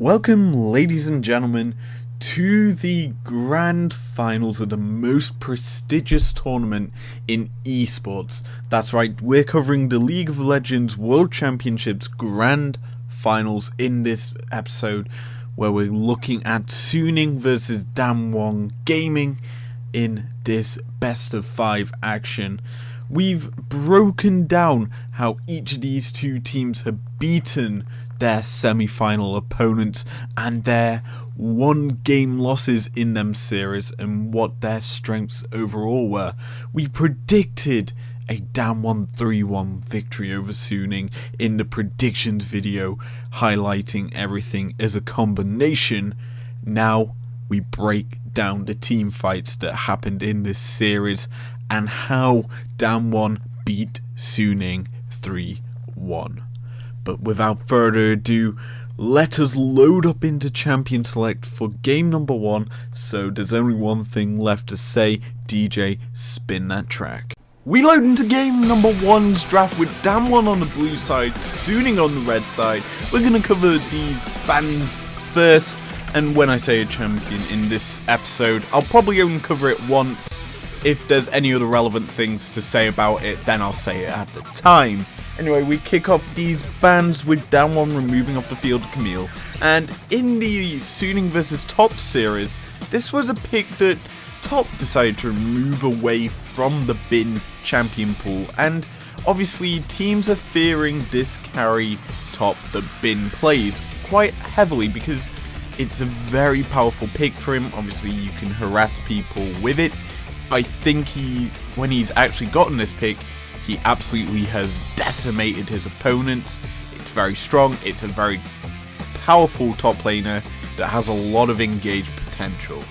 Welcome, ladies and gentlemen, to the grand finals of the most prestigious tournament in esports. That's right, we're covering the League of Legends World Championships grand finals in this episode, where we're looking at Suning versus Damwon Gaming in this best of 5 action. We've broken down how each of these two teams have beaten their semi-final opponents and their one-game losses in them series and what their strengths overall were. We predicted a Damwon 3-1 victory over Suning in the predictions video, highlighting everything as a combination. Now we break down the team fights that happened in this series and how Damwon beat Suning 3-1. But without further ado, let us load up into Champion Select for game number 1, so there's only one thing left to say. DJ, spin that track. We load into game number 1's draft with Damwon on the blue side, Suning on the red side. We're going to cover these bans first, and when I say a champion in this episode, I'll probably only cover it once. If there's any other relevant things to say about it, then I'll say it at the time. Anyway, we kick off these bans with Damwon removing off the field Camille. And in the Suning vs Top series, this was a pick that Top decided to move away from the bin champion pool. And obviously, teams are fearing this carry Top that bin plays quite heavily because it's a very powerful pick for him. Obviously, you can harass people with it. I think when he's actually gotten this pick, he absolutely has decimated his opponents. It's very strong. It's a very powerful top laner that has a lot of engaged potential.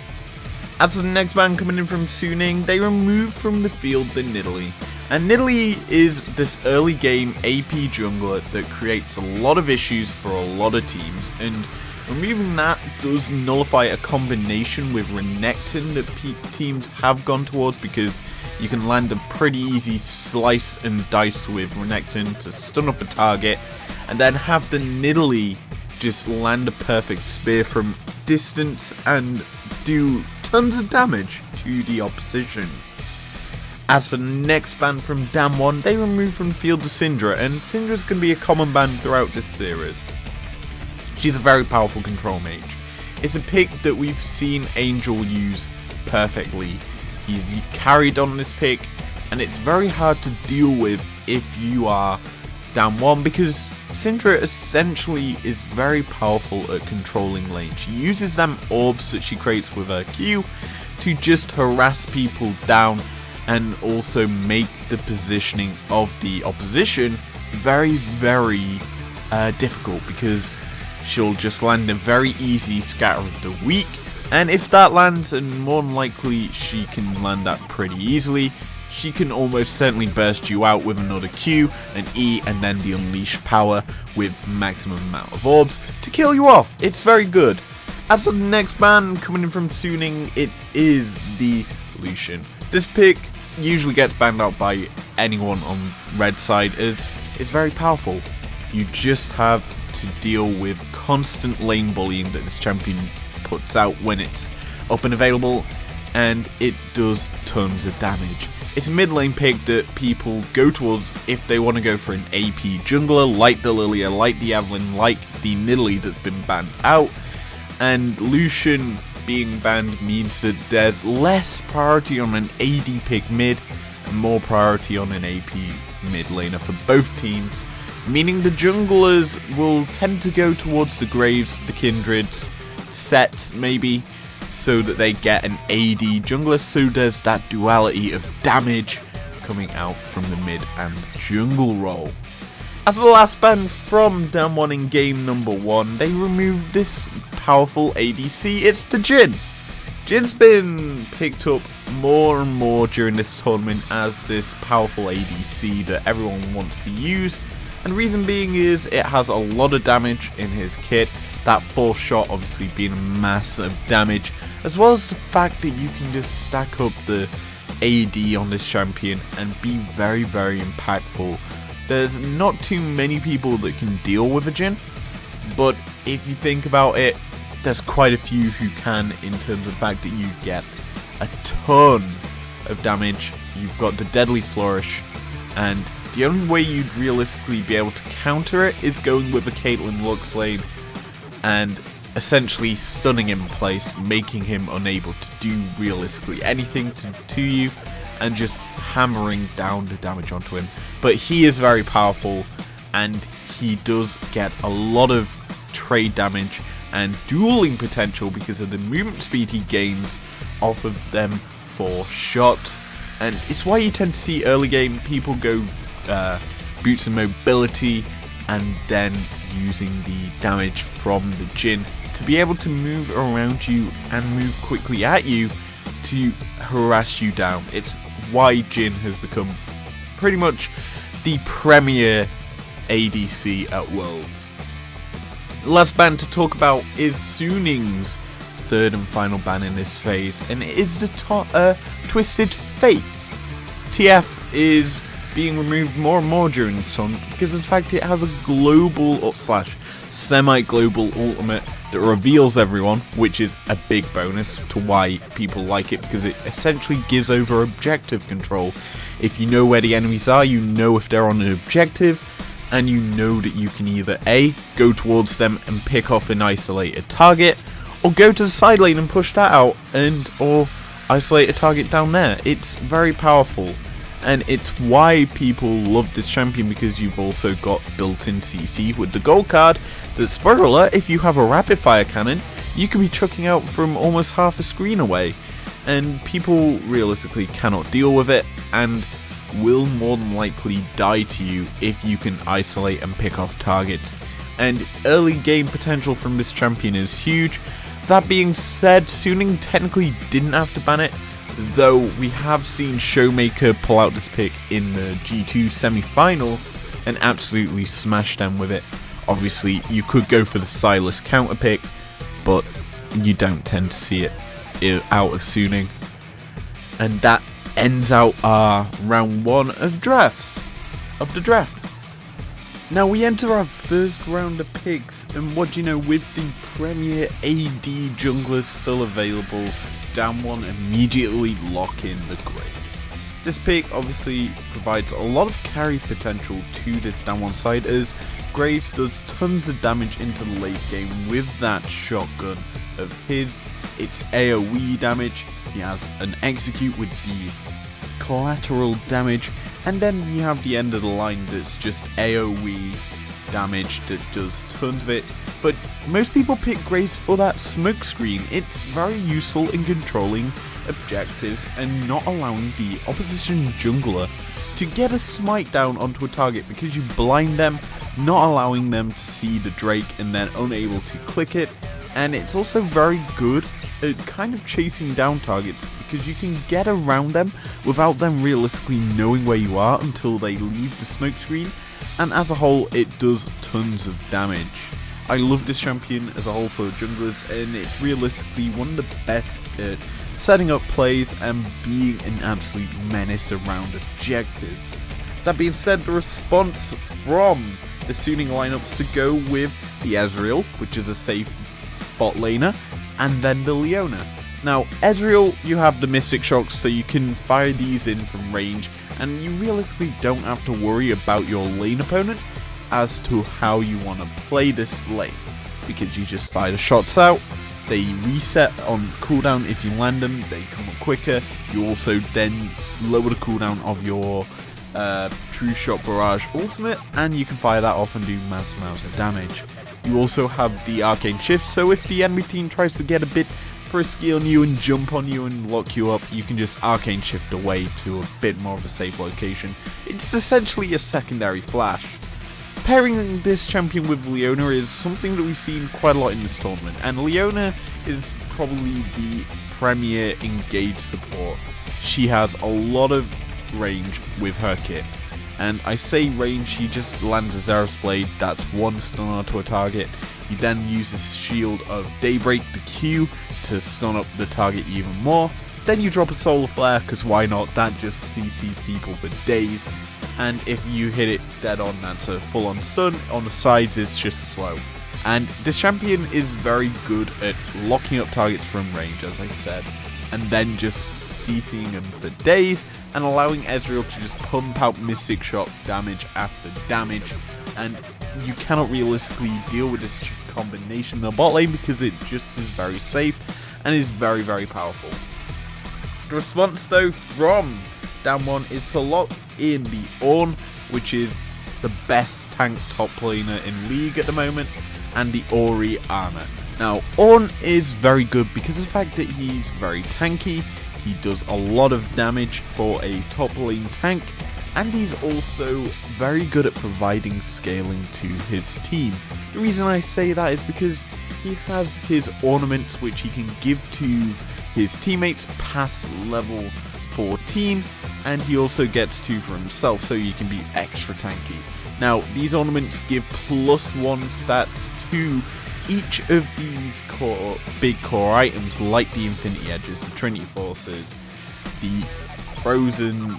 As the next ban coming in from Suning, they remove from the field the Nidalee. And Nidalee is this early game AP jungler that creates a lot of issues for a lot of teams, and removing that does nullify a combination with Renekton that teams have gone towards, because you can land a pretty easy slice and dice with Renekton to stun up a target, and then have the Nidalee just land a perfect spear from distance and do tons of damage to the opposition. As for the next ban from Damwon, they remove from the field the Syndra, and Syndra's going to be a common ban throughout this series. She's a very powerful control mage. It's a pick that we've seen Angel use perfectly. He's carried on this pick, and it's very hard to deal with if you are Damwon, because Syndra essentially is very powerful at controlling lane. She uses them orbs that she creates with her Q to just harass people down and also make the positioning of the opposition very, very difficult, because she'll just land a very easy scatter of the weak, and if that lands, and more than likely she can land that pretty easily, she can almost certainly burst you out with another Q, an E, and then the unleash power with maximum amount of orbs to kill you off. It's very good. As for the next ban coming in from Suning, it is the Lucian. This pick usually gets banned out by anyone on red side as it's very powerful. You just have to deal with constant lane bullying that this champion puts out when it's up and available, and it does tons of damage. It's a mid lane pick that people go towards if they want to go for an AP jungler like the Lilia, like the Evelyn, like the Nidalee that's been banned out, and Lucian being banned means that there's less priority on an AD pick mid and more priority on an AP mid laner for both teams, meaning the junglers will tend to go towards the Graves, the Kindreds, sets maybe, so that they get an AD jungler, so there's that duality of damage coming out from the mid and jungle role. As for the last ban from Damwon in game number 1, they removed this powerful ADC. It's the Jhin. Jhin's been picked up more and more during this tournament as this powerful ADC that everyone wants to use, and the reason being is it has a lot of damage in his kit, that 4th shot obviously being massive damage, as well as the fact that you can just stack up the AD on this champion and be very, very impactful. There's not too many people that can deal with a Jhin, but if you think about it, there's quite a few who can, in terms of the fact that you get a ton of damage. You've got the Deadly Flourish, and the only way you'd realistically be able to counter it is going with a Caitlyn Lux lane and essentially stunning him in place, making him unable to do realistically anything to you, and just hammering down the damage onto him. But he is very powerful, and he does get a lot of trade damage and dueling potential because of the movement speed he gains off of them 4 shots. And it's why you tend to see early game people go boots and mobility, and then using the damage from the Jhin to be able to move around you and move quickly at you to harass you down. It's why Jhin has become pretty much the premier ADC at Worlds. Last ban to talk about is Suning's third and final ban in this phase, and it is the Twisted Fate. TF is being removed more and more during this one because of the fact it has a global or semi-global ultimate that reveals everyone, which is a big bonus to why people like it, because it essentially gives over objective control. If you know where the enemies are, you know if they're on an objective, and you know that you can either A, go towards them and pick off an isolated target, or go to the side lane and push that out, or isolate a target down there. It's very powerful, and it's why people love this champion, because you've also got built-in CC with the gold card that, spoiler alert, if you have a rapid fire cannon, you can be chucking out from almost half a screen away, and people realistically cannot deal with it and will more than likely die to you if you can isolate and pick off targets. And early game potential from this champion is huge. That being said, Suning technically didn't have to ban it, though we have seen Showmaker pull out this pick in the G2 semi-final and absolutely smash them with it. Obviously, you could go for the Silas counter pick, but you don't tend to see it out of Suning. And that ends out our round 1 of the draft. Now we enter our first round of picks, and what do you know, with the premier AD junglers still available, Damwon immediately lock in the Graves. This pick obviously provides a lot of carry potential to this Damwon side, as Graves does tons of damage into the late game with that shotgun of his. It's AoE damage, he has an execute with the collateral damage, and then you have the end of the line that's just AoE damage that does tons of it. But most people pick Graves for that smoke screen. It's very useful in controlling objectives and not allowing the opposition jungler to get a smite down onto a target, because you blind them, not allowing them to see the Drake and then unable to click it. And it's also very good at kind of chasing down targets, because you can get around them without them realistically knowing where you are until they leave the smoke screen, and as a whole it does tons of damage. I love this champion as a whole for junglers, and it's realistically one of the best at setting up plays and being an absolute menace around objectives. That being said, the response from the Suning lineups to go with the Ezreal, which is a safe bot laner, and then the Leona. Now, Ezreal, you have the Mystic Shocks, so you can fire these in from range, and you realistically don't have to worry about your lane opponent as to how you want to play this lane, because you just fire the shots out, they reset on cooldown if you land them, they come up quicker. You also then lower the cooldown of your True Shot Barrage ultimate, and you can fire that off and do mass amounts of damage. You also have the Arcane Shift, so if the enemy team tries to get a bit frisky on you and jump on you and lock you up, you can just Arcane Shift away to a bit more of a safe location. It's essentially a secondary flash. Pairing this champion with Leona is something that we've seen quite a lot in this tournament, and Leona is probably the premier engaged support. She has a lot of range with her kit, and I say range, she just lands a Xerath's Blade, that's one stun onto a target. You then use the Shield of Daybreak, the Q, to stun up the target even more. Then you drop a Solar Flare, because why not, that just CCs people for days. And if you hit it dead on, that's a full on stun. On the sides, it's just a slow. And this champion is very good at locking up targets from range, as I said, and then just CCing them for days and allowing Ezreal to just pump out Mystic Shot damage after damage. And you cannot realistically deal with this combination in the bot lane because it just is very safe and is very, very powerful. The response though from Damwon is to lock in the Ornn, which is the best tank top laner in League at the moment, and the Orianna. Now, Ornn is very good because of the fact that he's very tanky, he does a lot of damage for a top lane tank, and he's also very good at providing scaling to his team. The reason I say that is because he has his ornaments which he can give to his teammates past level 14, and he also gets 2 for himself, so you can be extra tanky. Now, these ornaments give +1 stats to each of these big core items, like the Infinity Edges, the Trinity Forces, the Frozen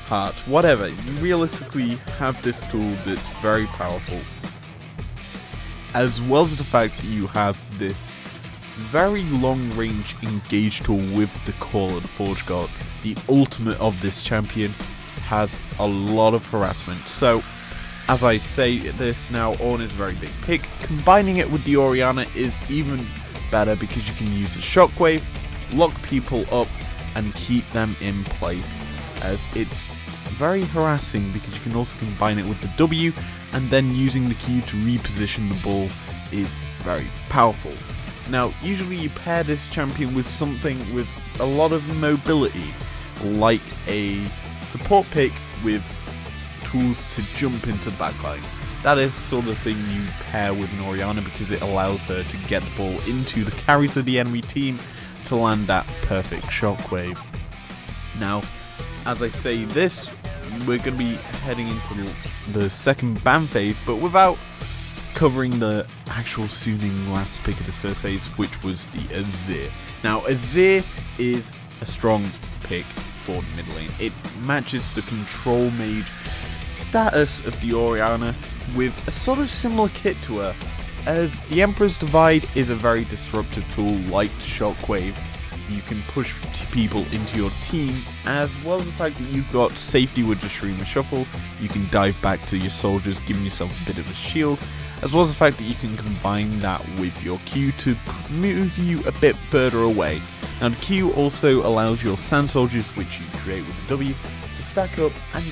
Hearts, whatever. You realistically have this tool that's very powerful, as well as the fact that you have this very long range engage tool with the Call of the Forge God. The ultimate of this champion has a lot of harassment. So, as I say this now, Ornn is a very big pick. Combining it with the Orianna is even better because you can use the Shockwave, lock people up, and keep them in place, as it's very harassing because you can also combine it with the W, and then using the Q to reposition the ball is very powerful. Now, usually you pair this champion with something with a lot of mobility, like a support pick with tools to jump into backline. That is sort of thing you pair with an Orianna because it allows her to get the ball into the carries of the enemy team to land that perfect shockwave. Now, as I say this, we're going to be heading into the second ban phase, but without covering the actual Suning last pick of this first phase, which was the Azir. Now, Azir is a strong pick for the mid lane. It matches the control mage status of the Orianna with a sort of similar kit to her, as the Emperor's Divide is a very disruptive tool like the Shockwave. You can push people into your team, as well as the fact that you've got safety with the Streamer Shuffle. You can dive back to your soldiers, giving yourself a bit of a shield, as well as the fact that you can combine that with your Q to move you a bit further away. Now, the Q also allows your Sand Soldiers, which you create with the W, to stack up and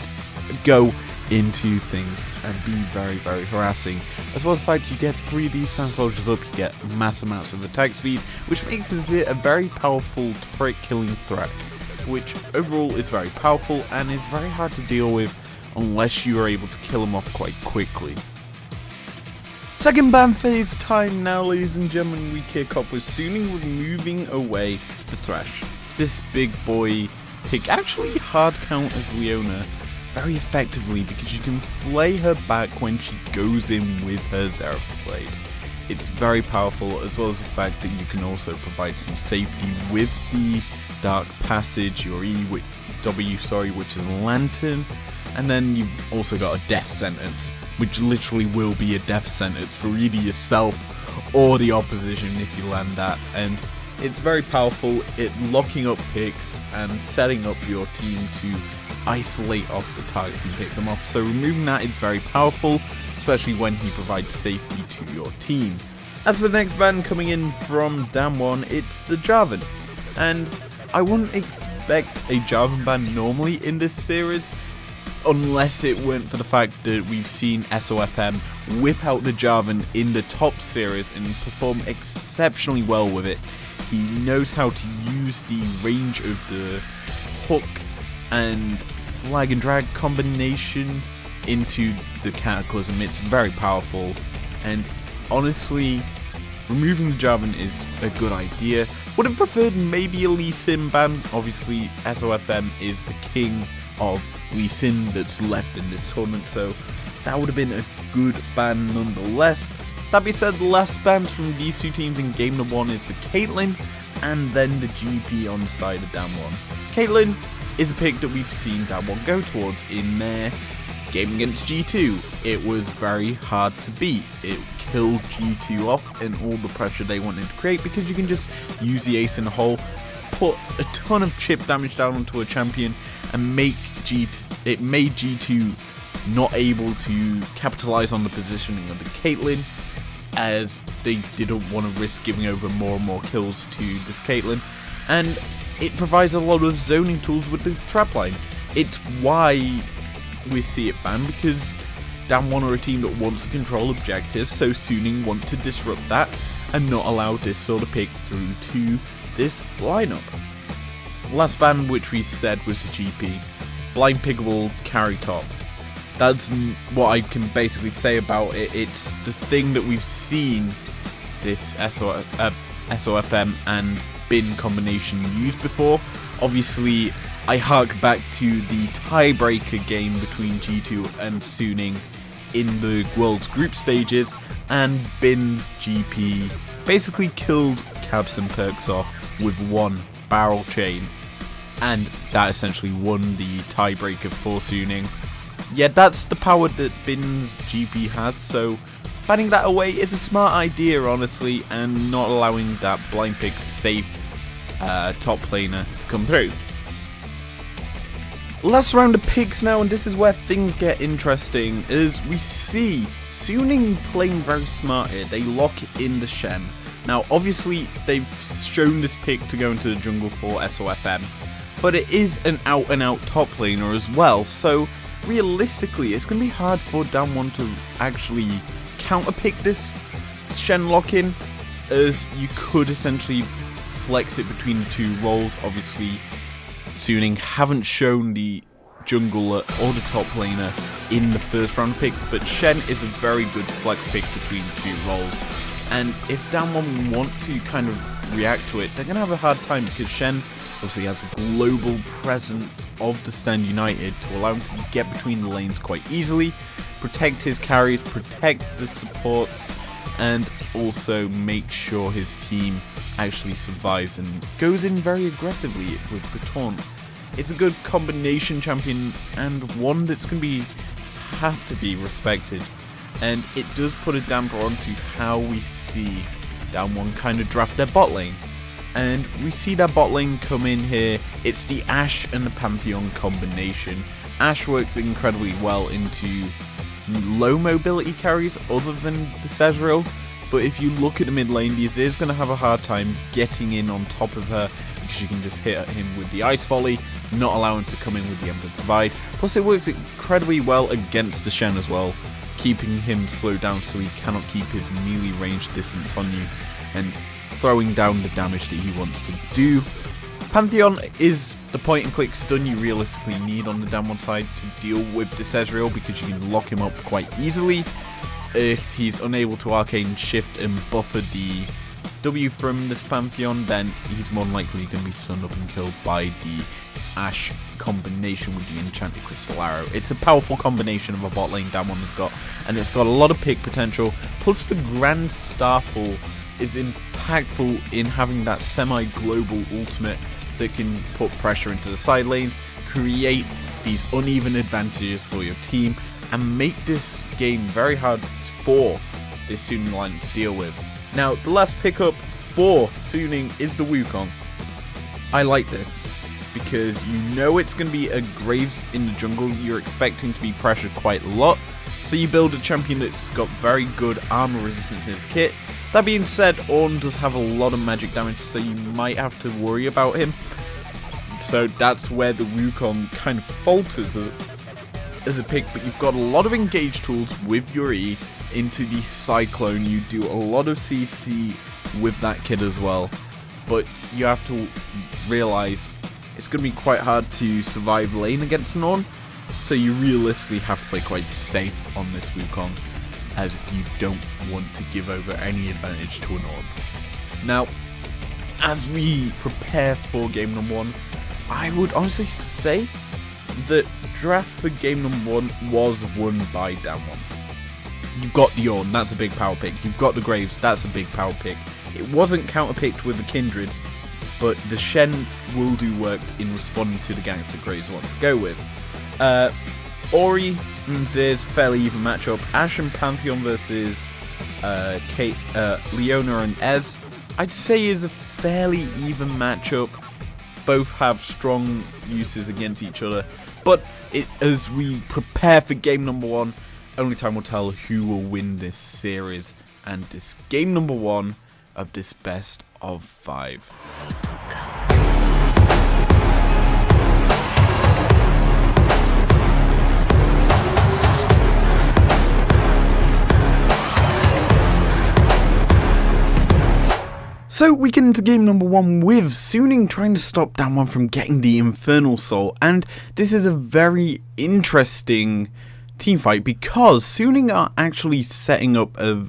go into things and be very, very harassing. As well as the fact you get 3 of these Sand Soldiers up, you get mass amounts of attack speed, which makes it a very powerful turret killing threat, which overall is very powerful and is very hard to deal with unless you are able to kill them off quite quickly. Second ban phase time now, ladies and gentlemen. We kick off with Suning removing away the Thresh. This big boy pick actually hard counters Leona very effectively because you can flay her back when she goes in with her Xerath Blade. It's very powerful, as well as the fact that you can also provide some safety with the Dark Passage, or W, which is Lantern, and then you've also got a Death Sentence, which literally will be a death sentence for either yourself or the opposition if you land that, and it's very powerful at locking up picks and setting up your team to isolate off the targets and pick them off. So removing that is very powerful, especially when he provides safety to your team. As for the next ban coming in from Damwon, it's the Jarvan, and I wouldn't expect a Jarvan ban normally in this series, unless it weren't for the fact that we've seen SOFM whip out the Jarvan in the top series and perform exceptionally well with it. He knows how to use the range of the hook and flag and drag combination into the Cataclysm. It's very powerful, and honestly, removing the Jarvan is a good idea. Would have preferred maybe a Lee Sin ban. Obviously, SOFM is the king of Lee Sin that's left in this tournament, so that would have been a good ban nonetheless. That being said, the last bans from these two teams in game number 1 is the Caitlyn and then the GP on the side of Damwon. Caitlyn is a pick that we've seen Damwon go towards in their Game against G2, it was very hard to beat. It killed G2 off and all the pressure they wanted to create, because you can just use the ace in the hole, put a ton of chip damage down onto a champion, and make it made G2 not able to capitalize on the positioning of the Caitlyn, as they didn't want to risk giving over more and more kills to this Caitlyn. And it provides a lot of zoning tools with the trap line. It's why we see it banned, because Damwon are a team that wants to control objectives, so Suning want to disrupt that and not allow this sort of pick through to this lineup. Last ban, which we said was the GP, blind pickable carry top. That's what I can basically say about it. It's the thing that we've seen this SOFM and bin combination used before. Obviously, I hark back to the tiebreaker game between G2 and Suning in the World's group stages, and Bin's GP basically killed Cabs and Perks off with one barrel chain, and that essentially won the tiebreaker for Suning. Yeah, that's the power that Bin's GP has, so banning that away is a smart idea, honestly, and not allowing that blind pick safe top laner to come through. Last round of picks now, and this is where things get interesting, as we see Suning playing very smart here. They lock in the Shen. Now, obviously, they've shown this pick to go into the jungle for SOFM, but it is an out-and-out top laner as well, so realistically, it's going to be hard for Damwon to actually counter-pick this Shen lock-in, as you could essentially flex it between the two roles. Obviously, Suning haven't shown the jungler or the top laner in the first round picks, but Shen is a very good flex pick between two roles. And if Damwon want to kind of react to it, they're going to have a hard time, because Shen obviously has a global presence of the Stand United to allow him to get between the lanes quite easily, protect his carries, protect the supports, and also make sure his team actually survives and goes in very aggressively with the taunt. It's a good combination champion, and one that's going to have to be respected, and it does put a damper onto how we see Damwon kind of draft their bot lane. And we see that bot lane come in here. It's the Ashe and the Pantheon combination. Ashe works incredibly well into low mobility carries other than the Sezreal, but if you look at the mid lane, the Azir's going to have a hard time getting in on top of her, because you can just hit him with the Ice Volley, not allow him to come in with the Emperor's Divide. Plus, it works incredibly well against the Shen as well, keeping him slowed down so he cannot keep his melee range distance on you, and throwing down the damage that he wants to do. Pantheon is the point and click stun you realistically need on the Damwon side to deal with the Sezreal, because you can lock him up quite easily. If he's unable to arcane shift and buffer the W from this Pantheon, then he's more than likely going to be stunned up and killed by the Ashe combination with the Enchanted Crystal Arrow. It's a powerful combination of a bot lane Damwon has got, and it's got a lot of pick potential, plus the Grand Starfall is impactful in having that semi-global ultimate that can put pressure into the side lanes, create these uneven advantages for your team, and make this game very hard for this Suning line to deal with. Now, the last pickup for Suning is the Wukong. I like this, because you know it's going to be a Graves in the jungle. You're expecting to be pressured quite a lot, so you build a champion that's got very good armor resistance in his kit. That being said, Ornn does have a lot of magic damage, so you might have to worry about him. So that's where the Wukong kind of falters as a pick, but you've got a lot of engage tools with your E into the Cyclone. You do a lot of CC with that kid as well, but you have to realize it's going to be quite hard to survive lane against an Ornn, so you realistically have to play quite safe on this Wukong, as you don't want to give over any advantage to an Ornn. Now, as we prepare for game number 1, I would honestly say that draft for game number 1 was won by Damwon. You've got the Ornn, that's a big power pick. You've got the Graves, that's a big power pick. It wasn't counterpicked with the Kindred, but the Shen will do work in responding to the ganks that Graves wants to go with. Ori and Zir's fairly even matchup. Ashe and Pantheon versus Leona and Ez, I'd say is a fairly even matchup. Both have strong uses against each other, but as we prepare for game number 1, only time will tell who will win this series and this game number 1 of this best of 5. So we get into game number 1 with Suning trying to stop Damwon from getting the Infernal Soul, and this is a very interesting teamfight because Suning are actually setting up a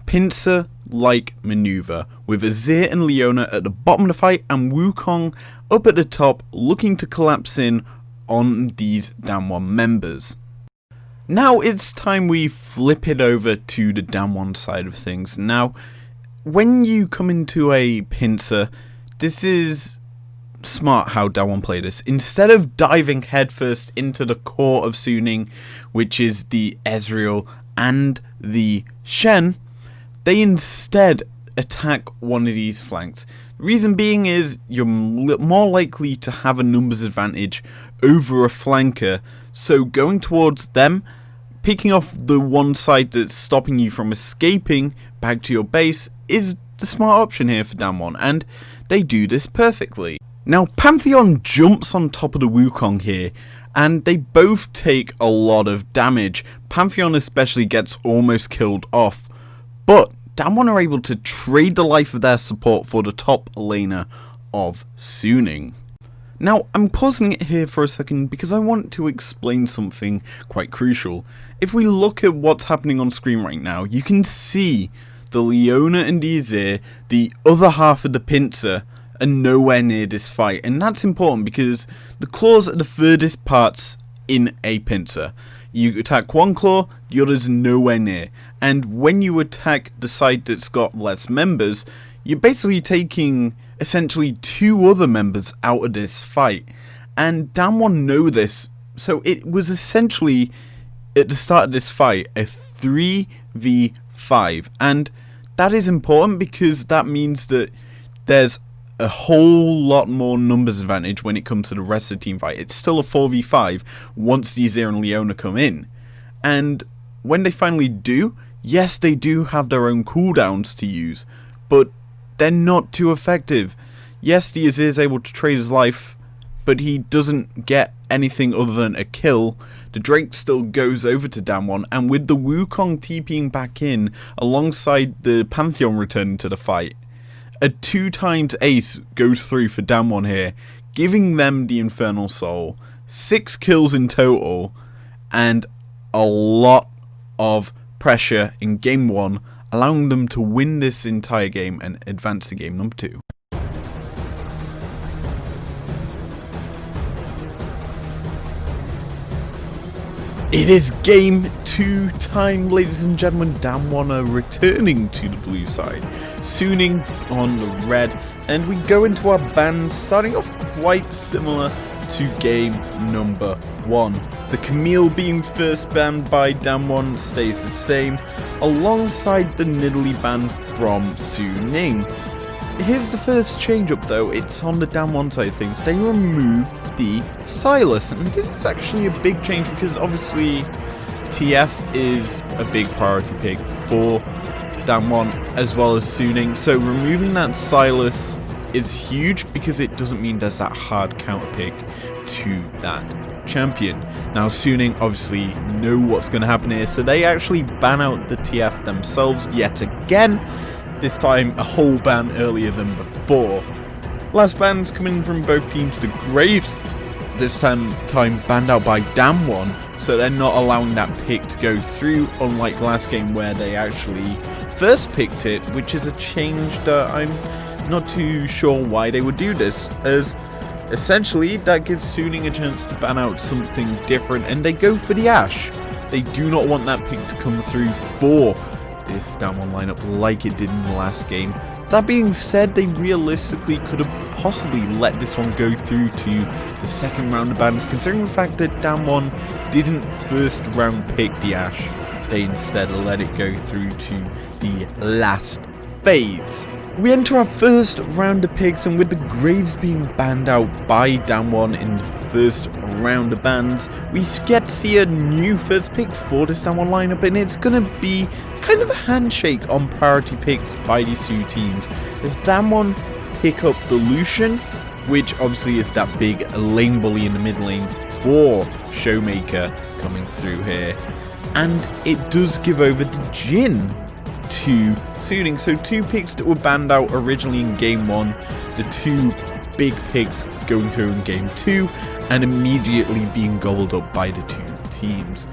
pincer-like maneuver with Azir and Leona at the bottom of the fight and Wukong up at the top looking to collapse in on these Damwon members. Now it's time we flip it over to the Damwon side of things. Now, when you come into a pincer, this is smart how Damwon play this. Instead of diving headfirst into the core of Suning, which is the Ezreal and the Shen, they instead attack one of these flanks. The reason being is you're more likely to have a numbers advantage over a flanker, so going towards them, picking off the one side that's stopping you from escaping back to your base is the smart option here for Damwon, and they do this perfectly. Now Pantheon jumps on top of the Wukong here, and they both take a lot of damage. Pantheon especially gets almost killed off, but Damwon are able to trade the life of their support for the top laner of Suning. Now I'm pausing it here for a second because I want to explain something quite crucial. If we look at what's happening on screen right now, you can see the Leona and the Azir, the other half of the pincer, are nowhere near this fight, and that's important because the claws are the furthest parts in a pincer. You attack one claw, the other's nowhere near, and when you attack the side that's got less members, you're basically taking essentially 2 other members out of this fight, and Damwon know this, so it was essentially at the start of this fight a 3v5, and that is important because that means that there's a whole lot more numbers advantage when it comes to the rest of the team fight. It's still a 4v5 once the Azir and Leona come in, and when they finally do, yes, they do have their own cooldowns to use, but they're not too effective. Yes, the Azir is able to trade his life, but he doesn't get anything other than a kill. The Drake still goes over to Damwon, and with the Wukong TPing back in alongside the Pantheon returning to the fight, a 2x ace goes through for Damwon here, giving them the Infernal Soul, 6 kills in total, and a lot of pressure in game 1, allowing them to win this entire game and advance to game number 2. It is game 2 time, ladies and gentlemen. Damwon are returning to the blue side, Suning on the red, and we go into our bans starting off quite similar to game number 1. The Camille being first banned by Damwon stays the same, alongside the Nidalee ban from Suning. Here's the first change up though, it's on the Damwon side of things. They remove the Sylas, and this is actually a big change because obviously TF is a big priority pick for Damwon as well as Suning, so removing that Sylas is huge because it doesn't mean there's that hard counter pick to that champion. Now Suning obviously know what's going to happen here, so they actually ban out the TF themselves yet again, this time a whole ban earlier than before. Last bans coming from both teams, the Graves, this time banned out by Damwon, so they're not allowing that pick to go through, unlike last game where they actually first picked it, which is a change that I'm not too sure why they would do this, as essentially that gives Suning a chance to ban out something different, and they go for the Ashe. They do not want that pick to come through for this Damwon lineup like it did in the last game. That being said, they realistically could have possibly let this one go through to the second round of bans, considering the fact that Damwon didn't first round pick the Ashe. They instead let it go through to the last phase. We enter our first round of picks, and with the Graves being banned out by Damwon in the first round of bans, we get to see a new first pick for this Damwon lineup, and it's going to be kind of a handshake on priority picks by these two teams, as Damwon pick up the Lucian, which obviously is that big lane bully in the mid lane for Showmaker coming through here, and it does give over the Jhin to Suning. So two picks that were banned out originally in game 1, the two big picks going through in game 2, and immediately being gobbled up by the two teams.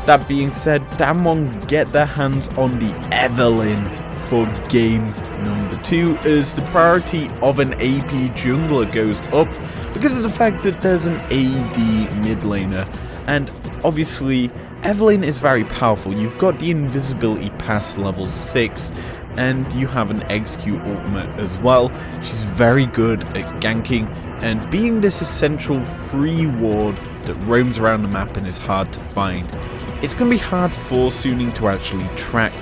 That being said, Damwon get their hands on the Evelynn for game number 2, as the priority of an AP jungler goes up because of the fact that there's an AD mid laner, and obviously Evelynn is very powerful. You've got the invisibility past level 6, and you have an execute ultimate as well. She's very good at ganking and being this essential free ward that roams around the map and is hard to find. It's going to be hard for Suning to actually track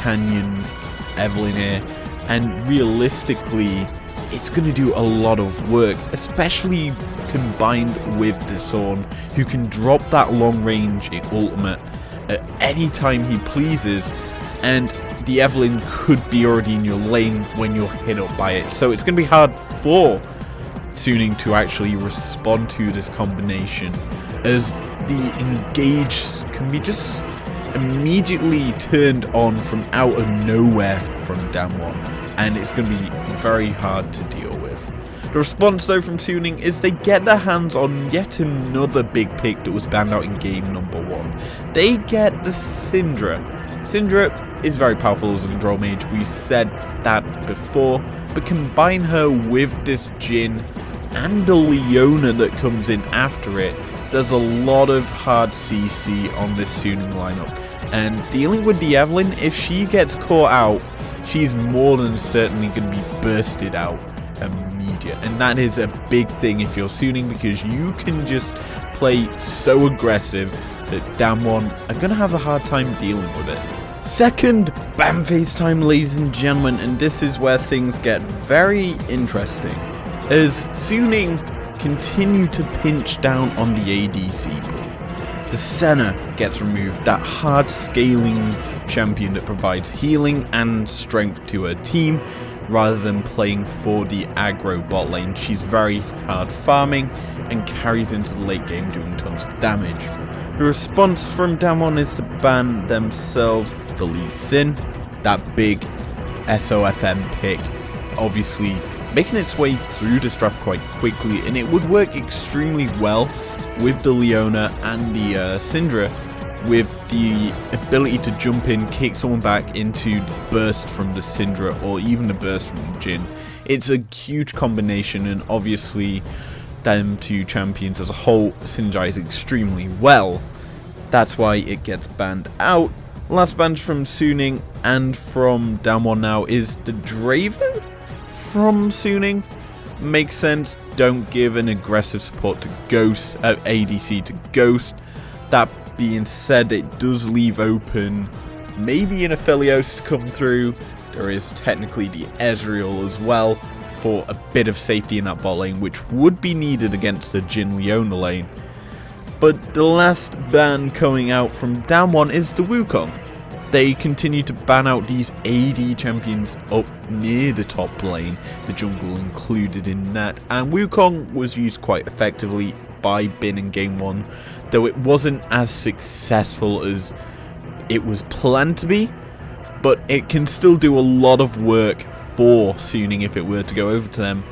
Canyon's Evelynn here, and realistically it's going to do a lot of work, especially combined with the Zorn, who can drop that long range ultimate at any time he pleases, and the Evelynn could be already in your lane when you're hit up by it. So it's going to be hard for Suning to actually respond to this combination, as the engage can be just immediately turned on from out of nowhere from Damwon, and it's going to be very hard to deal with. The response though from Suning is they get their hands on yet another big pick that was banned out in game number 1. They get the Syndra. Syndra is very powerful as a control mage, we said that before, but combine her with this Jhin and the Leona that comes in after it, there's a lot of hard CC on this Suning lineup. And dealing with the Evelynn, if she gets caught out, she's more than certainly going to be bursted out immediate. And that is a big thing if you're Suning, because you can just play so aggressive that Damwon are going to have a hard time dealing with it. Second ban phase time, ladies and gentlemen, and this is where things get very interesting, as Suning continue to pinch down on the ADC pool. The Senna gets removed, that hard scaling champion that provides healing and strength to her team, rather than playing for the aggro bot lane. She's very hard farming and carries into the late game doing tons of damage. The response from Damwon is to ban themselves the Lee Sin, that big SOFM pick, obviously making its way through this draft quite quickly, and it would work extremely well with the Leona and the Syndra, with the ability to jump in, kick someone back into the burst from the Syndra, or even the burst from the Jhin. It's a huge combination, and obviously them two champions as a whole synergize extremely well. That's why it gets banned out. Last ban from Suning and from Damwon now is the Draven from Suning. Makes sense, don't give an aggressive support to Ghost, ADC to Ghost. That being said, it does leave open maybe an Aphelios to come through. There is technically the Ezreal as well for a bit of safety in that bot lane, which would be needed against the Jhin Leona lane. But the last ban coming out from Damwon is the Wukong. They continue to ban out these AD champions up near the top lane, the jungle included in that, and Wukong was used quite effectively by Bin in game 1, though it wasn't as successful as it was planned to be, but it can still do a lot of work for Suning if it were to go over to them.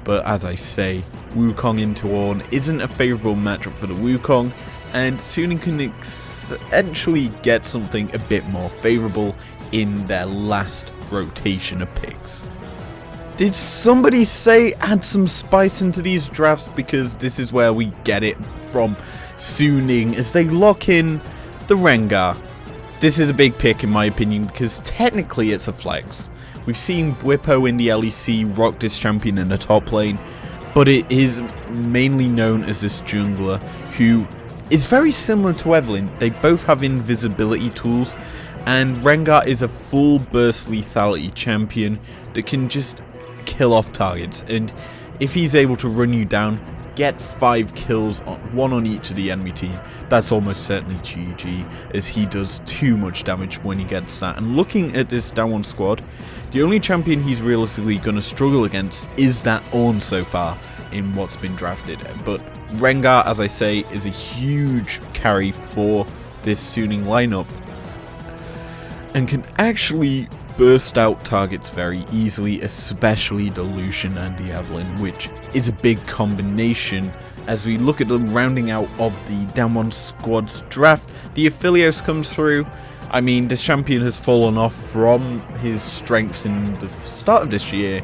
But as I say, Wukong into Ornn isn't a favourable matchup for the Wukong, and Suning can essentially get something a bit more favourable in their last rotation of picks. Did somebody say add some spice into these drafts? Because this is where we get it from Suning, as they lock in the Rengar. This is a big pick in my opinion, because technically it's a flex. We've seen Bwipo in the LEC rock this champion in the top lane, but it is mainly known as this jungler who is very similar to Evelynn. They both have invisibility tools, and Rengar is a full burst lethality champion that can just kill off targets, and if he's able to run you down, get 5 kills, one on each of the enemy team, that's almost certainly GG, as he does too much damage when he gets that. And looking at this Damwon squad, the only champion he's realistically going to struggle against is that Ornn so far in what's been drafted. But Rengar, as I say, is a huge carry for this Suning lineup and can actually burst out targets very easily, especially the Lucian and the Evelynn, which is a big combination. As we look at the rounding out of the Damwon squad's draft, the Aphelios comes through. I mean, this champion has fallen off from his strengths in the start of this year.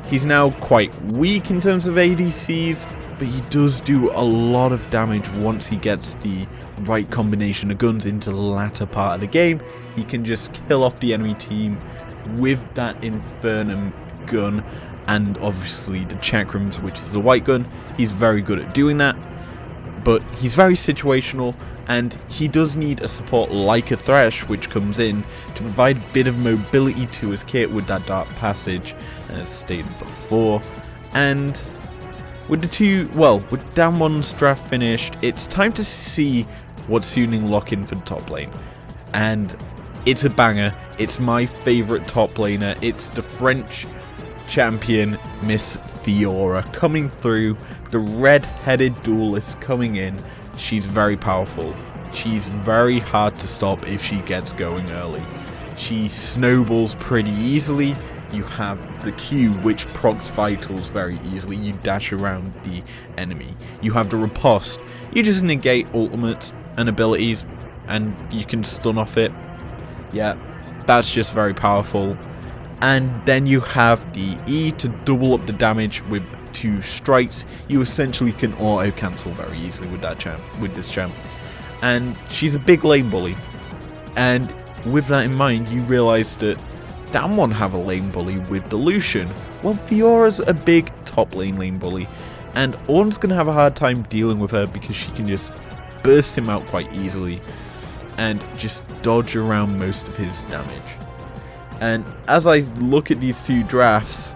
He's now quite weak in terms of ADCs, but he does do a lot of damage once he gets the right combination of guns into the latter part of the game. He can just kill off the enemy team with that Infernum gun and obviously the Chakrams, which is the white gun. He's very good at doing that, but he's very situational, and he does need a support like a Thresh, which comes in to provide a bit of mobility to his kit with that Dark Passage, as stated before. And with with Damwon's draft finished, it's time to see what Suning lock in for the top lane. And it's a banger. It's my favourite top laner. It's the French champion, Miss Fiora, coming through. The red-headed duelist coming in. She's very powerful. She's very hard to stop if she gets going early. She snowballs pretty easily. You have the Q, which procs vitals very easily. You dash around the enemy. You have the riposte. You just negate ultimates and abilities, and you can stun off it. Yeah, that's just very powerful. And then you have the E to double up the damage with 2 strikes. You essentially can auto cancel very easily with this champ. And she's a big lane bully. And with that in mind, you realise that Damwon have a lane bully with the Lucian. Well, Fiora's a big top lane bully, and Ornn's going to have a hard time dealing with her because she can just burst him out quite easily and just dodge around most of his damage. And as I look at these 2 drafts,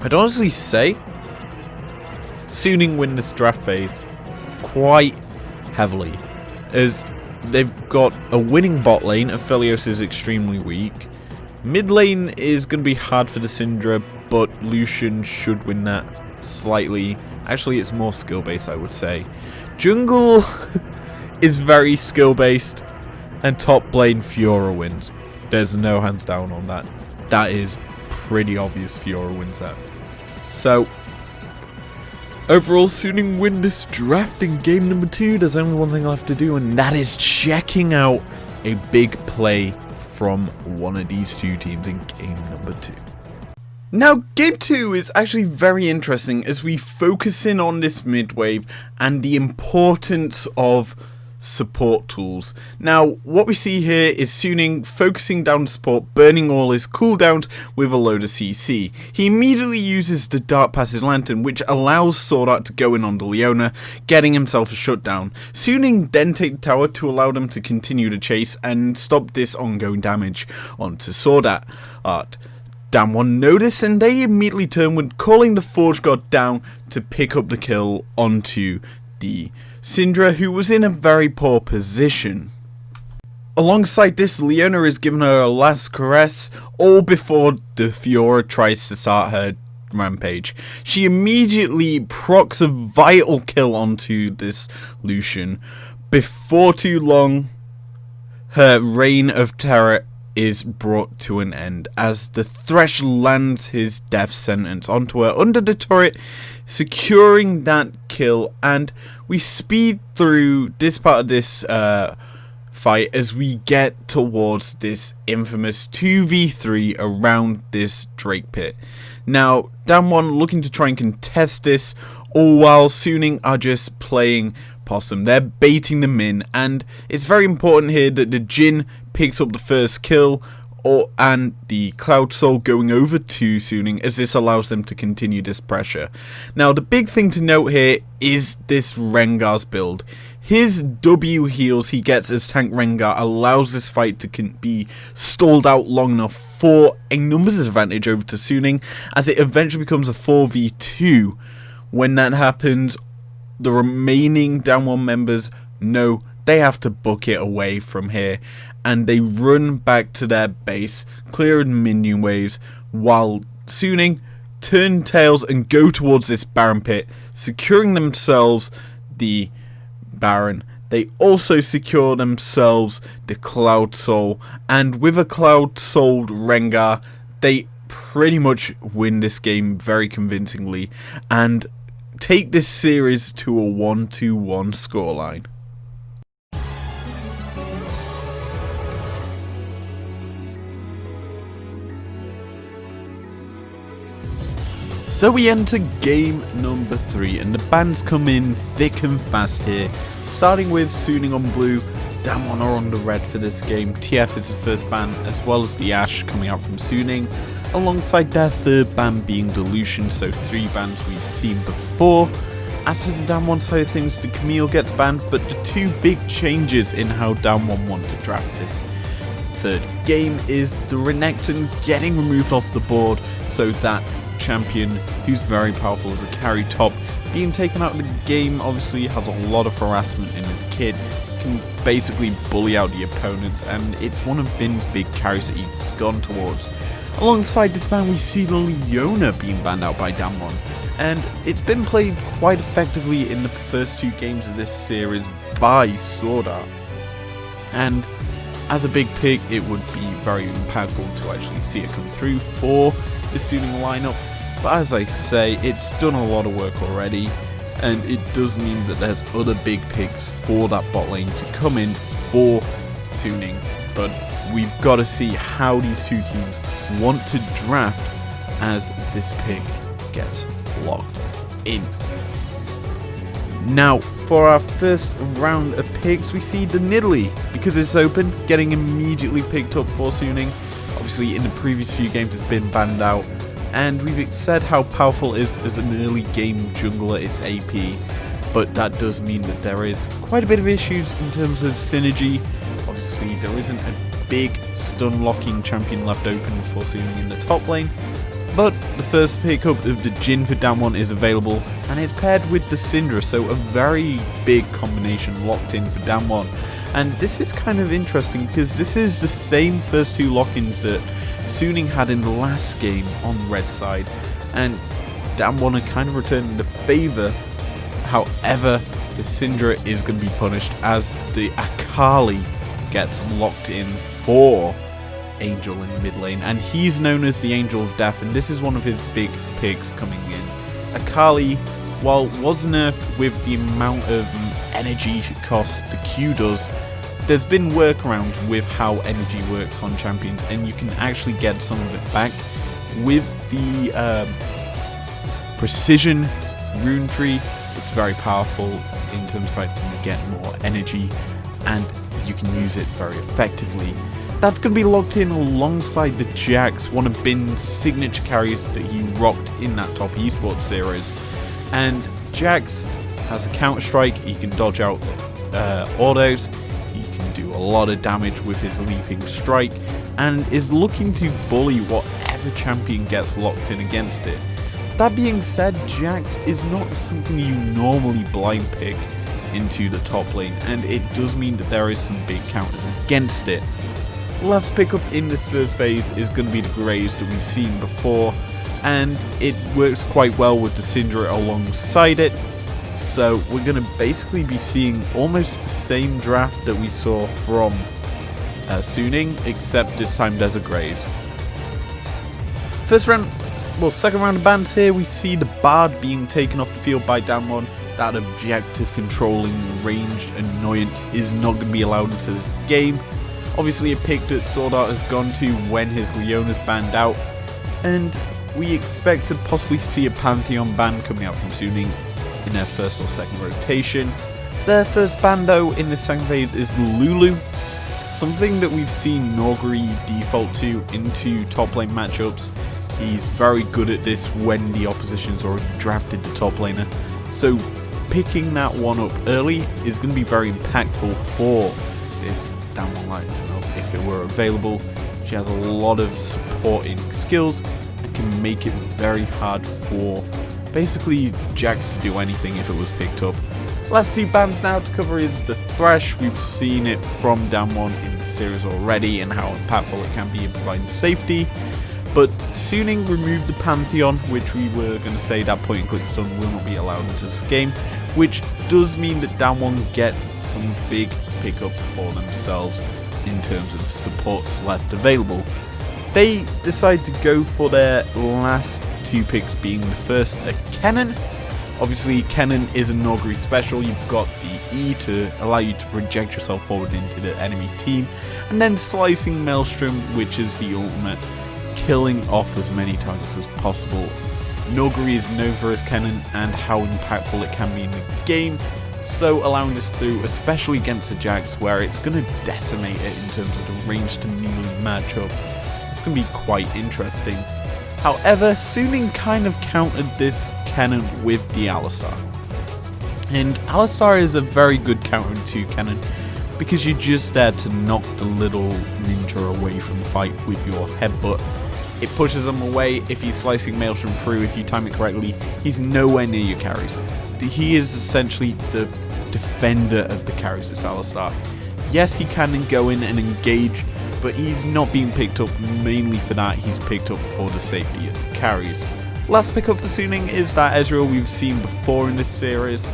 I'd honestly say Suning win this draft phase quite heavily, as they've got a winning bot lane. Aphelios is extremely weak. Mid lane is going to be hard for the Syndra, but Lucian should win that slightly. Actually, it's more skill based, I would say. Jungle is very skill based, and top lane Fiora wins. There's no hands down on that. That is pretty obvious. Fiora wins that. So overall, Suning win this draft in game number 2. There's only one thing I have to do, and that is checking out a big play from one of these 2 teams in game number 2. Now, game 2 is actually very interesting as we focus in on this mid wave and the importance of support tools. Now, what we see here is Suning focusing down support, burning all his cooldowns with a load of CC. He immediately uses the Dark Passage Lantern, which allows Sword Art to go in on the Leona, getting himself a shutdown. Suning then take the tower to allow them to continue the chase and stop this ongoing damage onto Sword Art. Damwon notice, and they immediately turn with calling the Forge God down to pick up the kill onto the Syndra, who was in a very poor position. Alongside this, Leona is giving her a last caress, all before the Fiora tries to start her rampage. She immediately procs a vital kill onto this Lucian. Before too long, her reign of terror is brought to an end as the Thresh lands his death sentence onto her under the turret, securing that kill. And we speed through this part of this fight as we get towards this infamous 2v3 around this Drake pit. Now, Damwon looking to try and contest this, all while Suning are just playing possum. They're baiting them in, and it's very important here that the Jhin picks up the first kill, and the Cloud Soul going over to Suning, as this allows them to continue this pressure. Now, the big thing to note here is this Rengar's build. His W heals he gets as Tank Rengar allows this fight to be stalled out long enough for a numbers advantage over to Suning, as it eventually becomes a 4v2. When that happens, the remaining Damwon members know they have to book it away from here, and they run back to their base, clearing minion waves, while Suning turn tails and go towards this Baron pit, securing themselves the Baron. They also secure themselves the Cloud Soul, and with a Cloud Souled Rengar, they pretty much win this game very convincingly and take this series to a 1-1 scoreline. So we enter game number 3, and the bans come in thick and fast here, starting with Suning on blue. Damwon are on the red for this game. TF is the first ban, as well as the Ashe coming out from Suning, alongside their third ban being Dilution, so 3 bans we've seen before. As for the Damwon side of things, the Camille gets banned, but the 2 big changes in how Damwon want to draft this third game is the Renekton getting removed off the board, so that champion, who's very powerful as a carry top, being taken out of the game. Obviously has a lot of harassment in his kit, can basically bully out the opponents, and it's one of Bin's big carries that he's gone towards. Alongside this ban, we see the Leona being banned out by Damwon, and it's been played quite effectively in the first 2 games of this series by Sword Art. And as a big pick, it would be very impactful to actually see it come through for the Suning lineup, but as I say, it's done a lot of work already, and it does mean that there's other big picks for that bot lane to come in for Suning, but we've got to see how these 2 teams want to draft as this pick gets locked in. Now, for our first round of picks, we see the Nidalee, because it's open, getting immediately picked up for Suning. Obviously, in the previous few games, it's been banned out, and we've said how powerful it is as an early game jungler, its AP, but that does mean that there is quite a bit of issues in terms of synergy. Obviously, there isn't a big stun locking champion left open for Suning in the top lane, but the first pickup of the Jhin for Damwon is available, and it's paired with the Syndra, so a very big combination locked in for Damwon. And this is kind of interesting because this is the same first 2 lock-ins that Suning had in the last game on red side, and Damwon are kind of returning the favour. However, the Syndra is going to be punished as the Akali gets locked in for Angel in mid lane, and he's known as the Angel of Death, and this is one of his big picks coming in. Akali, while was nerfed with the amount of energy cost the Q does, there's been workarounds with how energy works on champions, and you can actually get some of it back with the precision rune tree. It's very powerful in terms of the fact that you get more energy and you can use it very effectively. That's going to be locked in alongside the Jax, one of Bin's signature carries that he rocked in that top esports series. And Jax has a counter strike, he can dodge out autos, he can do a lot of damage with his leaping strike, and is looking to bully whatever champion gets locked in against it. That being said, Jax is not something you normally blind pick into the top lane, and it does mean that there is some big counters against it. Last pickup in this first phase is going to be the Graves that we've seen before, and it works quite well with the Syndra alongside it. So we're going to basically be seeing almost the same draft that we saw from Suning, except this time there's a Graves. Second round of bans here, we see the Bard being taken off the field by Damwon. That objective controlling ranged annoyance is not going to be allowed into this game. Obviously a pick that Sword Art has gone to when his Leona's banned out, and we expect to possibly see a Pantheon ban coming out from Suning in their first or second rotation. Their first ban though in the second phase is Lulu, something that we've seen Noguri default to into top lane matchups. He's very good at this when the opposition's already drafted the top laner. So picking that one up early is going to be very impactful for this Damwon lineup if it were available. She has a lot of supporting skills and can make it very hard for basically Jax to do anything if it was picked up. Last two bans now to cover is the Thresh. We've seen it from Damwon in the series already and how impactful it can be in providing safety. But Suning removed the Pantheon, which we were going to say that point and click stun will not be allowed into this game, which does mean that Damwon get some big pickups for themselves in terms of supports left available. They decide to go for their last two picks, being the first a Kennen. Obviously Kennen is a Noguri special. You've got the E to allow you to project yourself forward into the enemy team, and then Slicing Maelstrom, which is the ultimate, killing off as many targets as possible. Noguri is known for his Kennen and how impactful it can be in the game, so allowing this through, especially against the Jax, where it's going to decimate it in terms of the range to melee matchup. It's going to be quite interesting. However, Suning kind of countered this Kennen with the Alistar. And Alistar is a very good counter to Kennen because you're just there to knock the little ninja away from the fight with your headbutt. It pushes him away. If he's slicing Maelstrom through, if you time it correctly, he's nowhere near your carries. He is essentially the defender of the carries, this Alistar. Yes, he can then go in and engage, but he's not being picked up mainly for that. He's picked up for the safety of the carries. Last pickup for Suning is that Ezreal we've seen before in this series.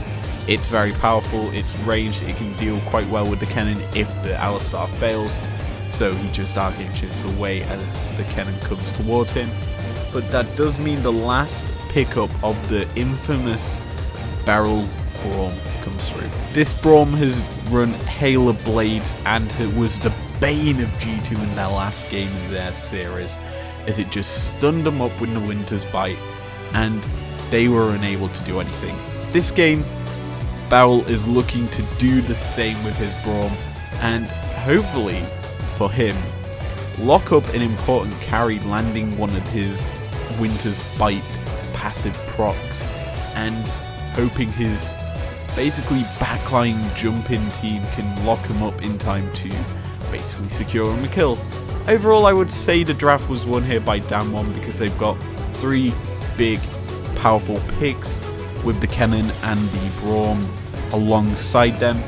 It's very powerful, it's ranged, it can deal quite well with the Kennen if the Alistar fails. So he just arc-inches away as the Kennen comes towards him. But that does mean the last pickup of the infamous Beryl Braum comes through. This Braum has run Hail of Blades and it was the bane of G2 in their last game in their series, as it just stunned them up with the Winter's Bite and they were unable to do anything. This game, Beryl is looking to do the same with his Braum and hopefully for him lock up an important carry, landing one of his Winter's Bite passive procs and hoping his basically backline jump-in team can lock him up in time to basically secure him a kill. Overall, I would say the draft was won here by Damwon because they've got three big powerful picks with the Kennen and the Braum alongside them.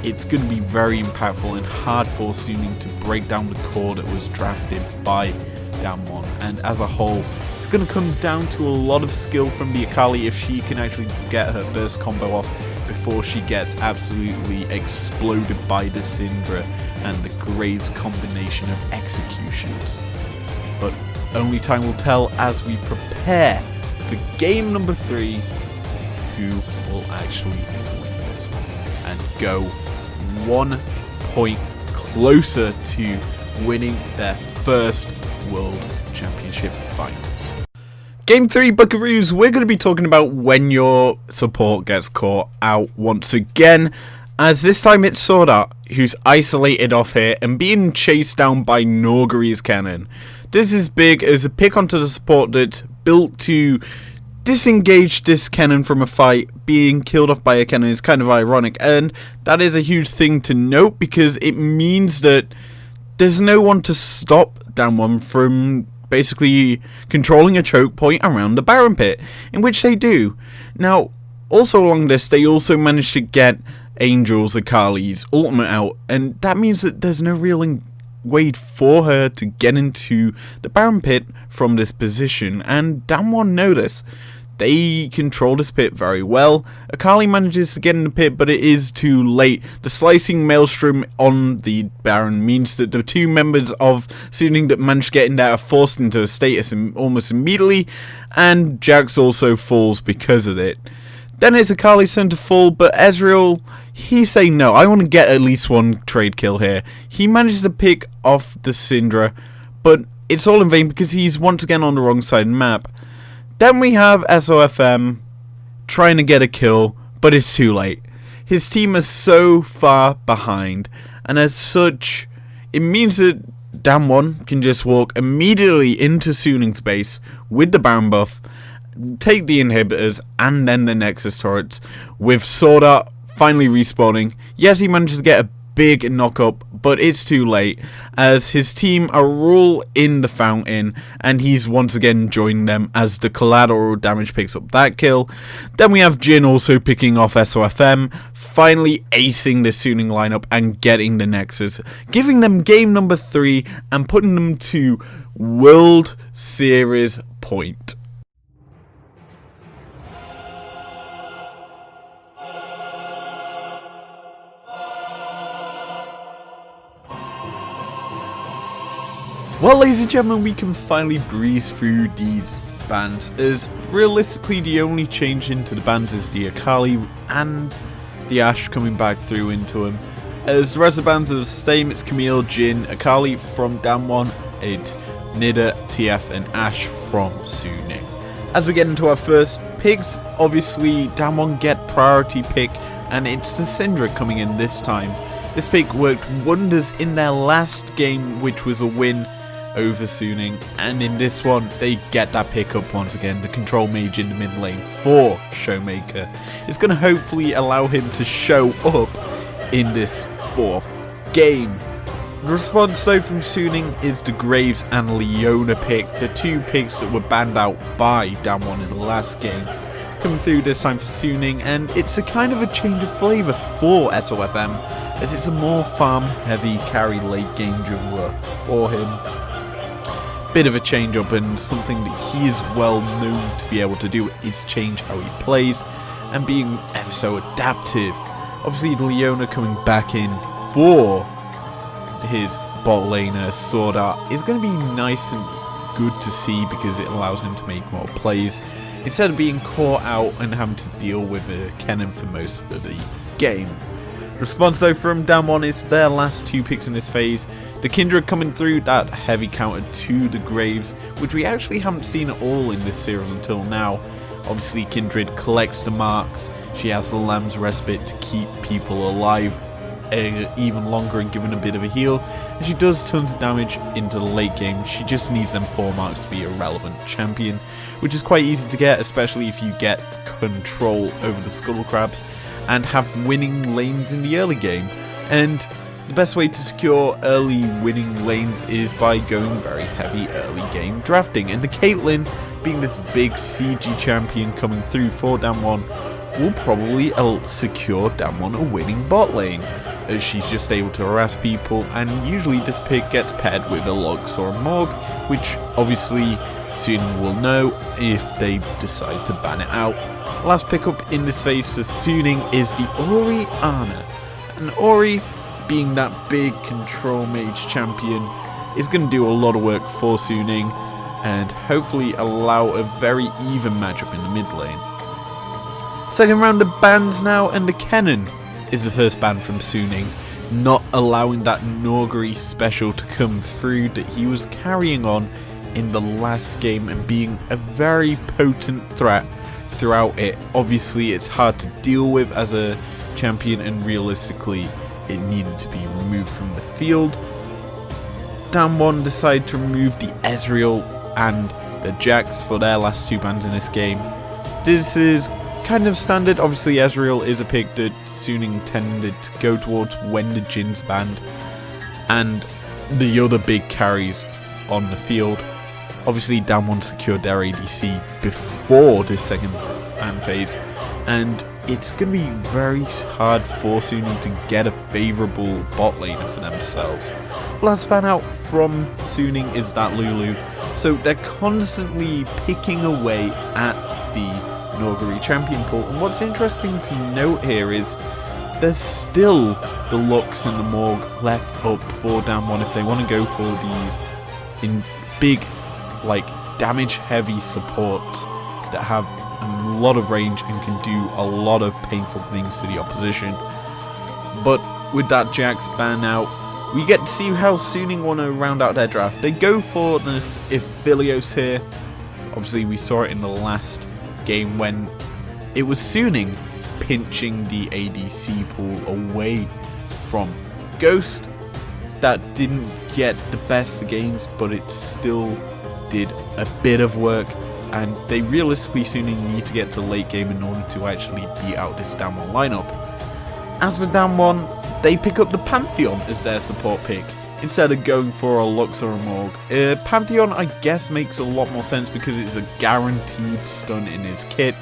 It's going to be very impactful and hard for Suning to break down the core that was drafted by Damwon, and as a whole it's going to come down to a lot of skill from the Akali if she can actually get her burst combo off before she gets absolutely exploded by the Syndra and the Graves combination of executions. But only time will tell as we prepare for game number 3 who will actually win this one and go 1 point closer to winning their first World Championship Finals. Game 3, Buckaroos, we're going to be talking about when your support gets caught out once again, as this time it's Sword who's isolated off here and being chased down by Noguri's Kennen. This is big as a pick onto the support that's built to disengage this Kennen from a fight. Being killed off by a Kennen is kind of ironic, and that is a huge thing to note because it means that there's no one to stop Damwon from basically controlling a choke point around the Baron Pit, in which they do. Now, also along this, they also managed to get Angel's Akali's ultimate out, and that means that there's no real way for her to get into the Baron Pit from this position, and Damwon know this. They control this pit very well. Akali manages to get in the pit, but it is too late. The slicing Maelstrom on the Baron means that the two members of Suning that managed to get in there are forced into a status almost immediately, and Jax also falls because of it. Then it's Akali's turn to fall, but Ezreal, he's saying no, I want to get at least one trade kill here. He manages to pick off the Syndra, but it's all in vain because he's once again on the wrong side of the map. Then we have SOFM trying to get a kill, but it's too late. His team is so far behind, and as such, it means that Damwon can just walk immediately into Suning's base with the Baron buff, take the inhibitors and then the Nexus turrets, with Sword Art finally respawning. Yes, he manages to get a big knock up, but it's too late as his team are all in the fountain and he's once again joined them as the collateral damage picks up that kill. Then we have Jin also picking off SOFM, finally acing the Suning lineup and getting the Nexus, giving them game number 3 and putting them to World Series point. Well, ladies and gentlemen, we can finally breeze through these bans, as realistically the only change into the bans is the Akali and the Ashe coming back through into him. As the rest of the bans are the same, it's Camille, Jin, Akali from Damwon, it's Nida, TF and Ashe from Suning. As we get into our first picks, obviously Damwon get priority pick and it's the Syndra coming in this time. This pick worked wonders in their last game, which was a win over Suning, and in this one they get that pick up once again. The control mage in the mid lane for Showmaker is going to hopefully allow him to show up in this 4th game. The response though from Suning is the Graves and Leona pick, the 2 picks that were banned out by Damwon in the last game, coming through this time for Suning, and it's a kind of a change of flavour for SOFM as it's a more farm heavy carry late game jungler for him. Bit of a change up, and something that he is well known to be able to do is change how he plays and being ever so adaptive. Obviously Leona coming back in for his bot laner Sword Art is going to be nice and good to see because it allows him to make more plays instead of being caught out and having to deal with a Kennen for most of the game. Response though from Damwon is their last 2 picks in this phase. The Kindred coming through, that heavy counter to the Graves, which we actually haven't seen at all in this series until now. Obviously Kindred collects the marks, she has the Lamb's Respite to keep people alive even longer and giving a bit of a heal, and she does tons of damage into the late game. She just needs them 4 marks to be a relevant champion, which is quite easy to get, especially if you get control over the Scuttle Crabs and have winning lanes in the early game. And the best way to secure early winning lanes is by going very heavy early game drafting, and the Caitlyn, being this big CG champion coming through for Damwon, will probably secure Damwon a winning bot lane, as she's just able to harass people, and usually this pick gets paired with a Lux or a Morg, which obviously Suning will know if they decide to ban it out. Last pickup in this phase for Suning is the Ori Ana, and Ori, being that big control mage champion, is going to do a lot of work for Suning and hopefully allow a very even matchup in the mid lane. Second round of bans now, and the Kennen is the first ban from Suning, not allowing that Norgri special to come through that he was carrying on in the last game and being a very potent threat throughout it. Obviously it's hard to deal with as a champion, and realistically it needed to be removed from the field. Damwon decided to remove the Ezreal and the Jax for their last 2 bans in this game. This is kind of standard. Obviously Ezreal is a pick that Suning tended to go towards when the Jin's banned, and the other big carries on the field. Obviously Damwon secured their ADC before this second ban phase, and it's going to be very hard for Suning to get a favourable bot laner for themselves. Last ban out from Suning is that Lulu, so they're constantly picking away at the Norgri champion pool, and what's interesting to note here is there's still the Lux and the Morg left up for Damwon if they want to go for these in big, like, damage heavy supports that have a lot of range and can do a lot of painful things to the opposition. But with that Jax ban out, we get to see how Suning want to round out their draft. They go for the Aphelios here. Obviously we saw it in the last game when it was Suning pinching the ADC pool away from Ghost, that didn't get the best of games, but it still did a bit of work, and they realistically soon need to get to late game in order to actually beat out this Damwon lineup. As for Damwon, they pick up the Pantheon as their support pick, instead of going for a Lux or a Morg. Pantheon, I guess, makes a lot more sense because it's a guaranteed stun in his kit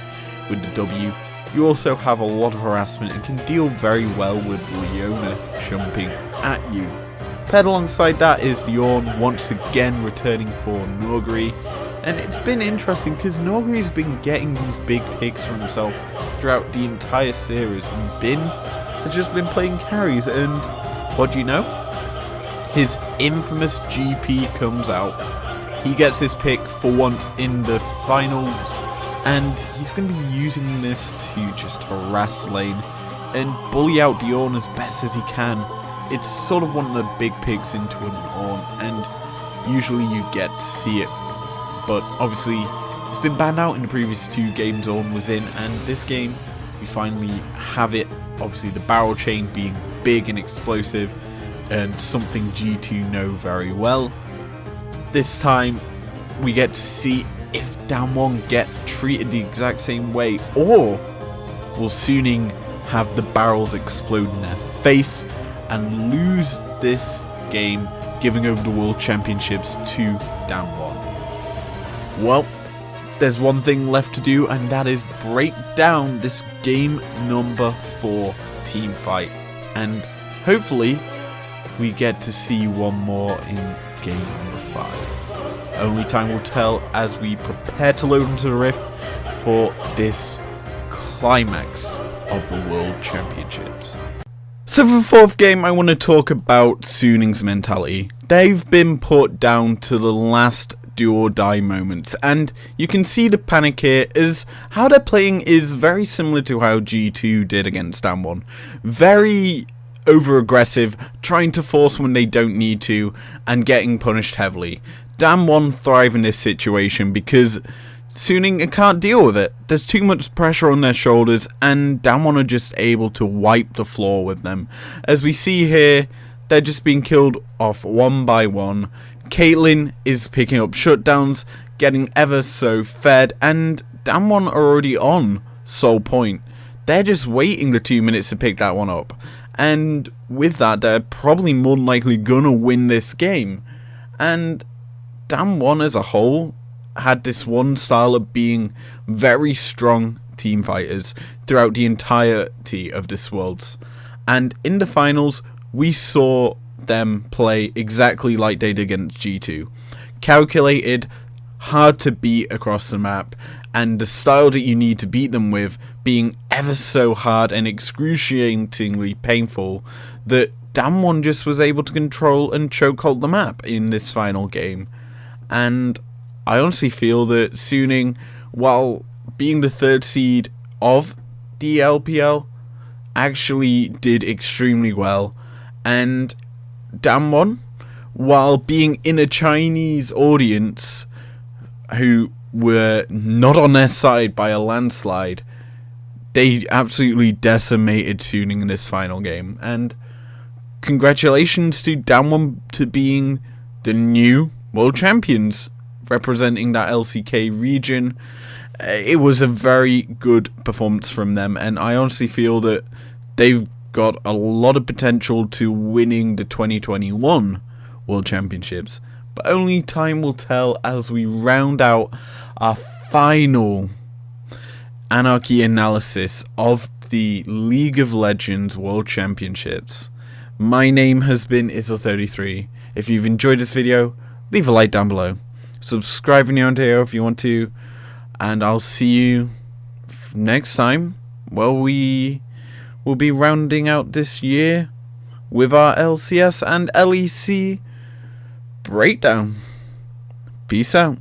with the W. You also have a lot of harassment and can deal very well with Leona jumping at you. Paired alongside that is Yorn, once again returning for Norgri. And it's been interesting because Norgri's been getting these big picks for himself throughout the entire series, and Bin has just been playing carries, and what do you know? His infamous GP comes out. He gets his pick for once in the finals, and he's going to be using this to just harass lane and bully out the Ornn as best as he can. It's sort of one of the big picks into an Ornn, and usually you get to see it. But obviously, it's been banned out in the previous 2 games Ornn was in, and this game, we finally have it. Obviously, the barrel chain being big and explosive, and something G2 know very well. This time, we get to see if Damwon get treated the exact same way, or will Suning have the barrels explode in their face and lose this game, giving over the World Championships to Damwon. Well, there's one thing left to do, and that is break down this game number 4 team fight, and hopefully we get to see one more in game number 5. Only time will tell as we prepare to load into the Rift for this climax of the World Championships. So for the 4th game, I want to talk about Suning's mentality. They've been put down to the last do or die moments, and you can see the panic here as how they're playing is very similar to how G2 did against Damwon. Very over aggressive, trying to force when they don't need to, and getting punished heavily. Damwon thrive in this situation because Suning can't deal with it. There's too much pressure on their shoulders, and Damwon are just able to wipe the floor with them. As we see here, they're just being killed off one by one. Caitlyn is picking up shutdowns, getting ever so fed, and Damwon are already on Soul Point. They're just waiting the 2 minutes to pick that one up. And with that, they're probably more than likely gonna win this game. And Damwon as a whole had this one style of being very strong team fighters throughout the entirety of this Worlds. And in the finals, we saw them play exactly like they did against G2. Calculated, hard to beat across the map, and the style that you need to beat them with being ever so hard and excruciatingly painful that Damwon just was able to control and chokehold the map in this final game. And I honestly feel that Suning, while being the 3rd seed of the LPL, actually did extremely well, and Damwon, while being in a Chinese audience who were not on their side by a landslide, they absolutely decimated Suning in this final game. And congratulations to Damwon to being the new world champions, representing that LCK region. It was a very good performance from them, and I honestly feel that they've got a lot of potential to winning the 2021 World Championships, but only time will tell as we round out our final Anarchy analysis of the League of Legends World Championships. My name has been izl33. If you've enjoyed this video, leave a like down below. Subscribe when you're on here if you want to, and I'll see you next time. Well, we will be rounding out this year with our LCS and LEC breakdown. Peace out.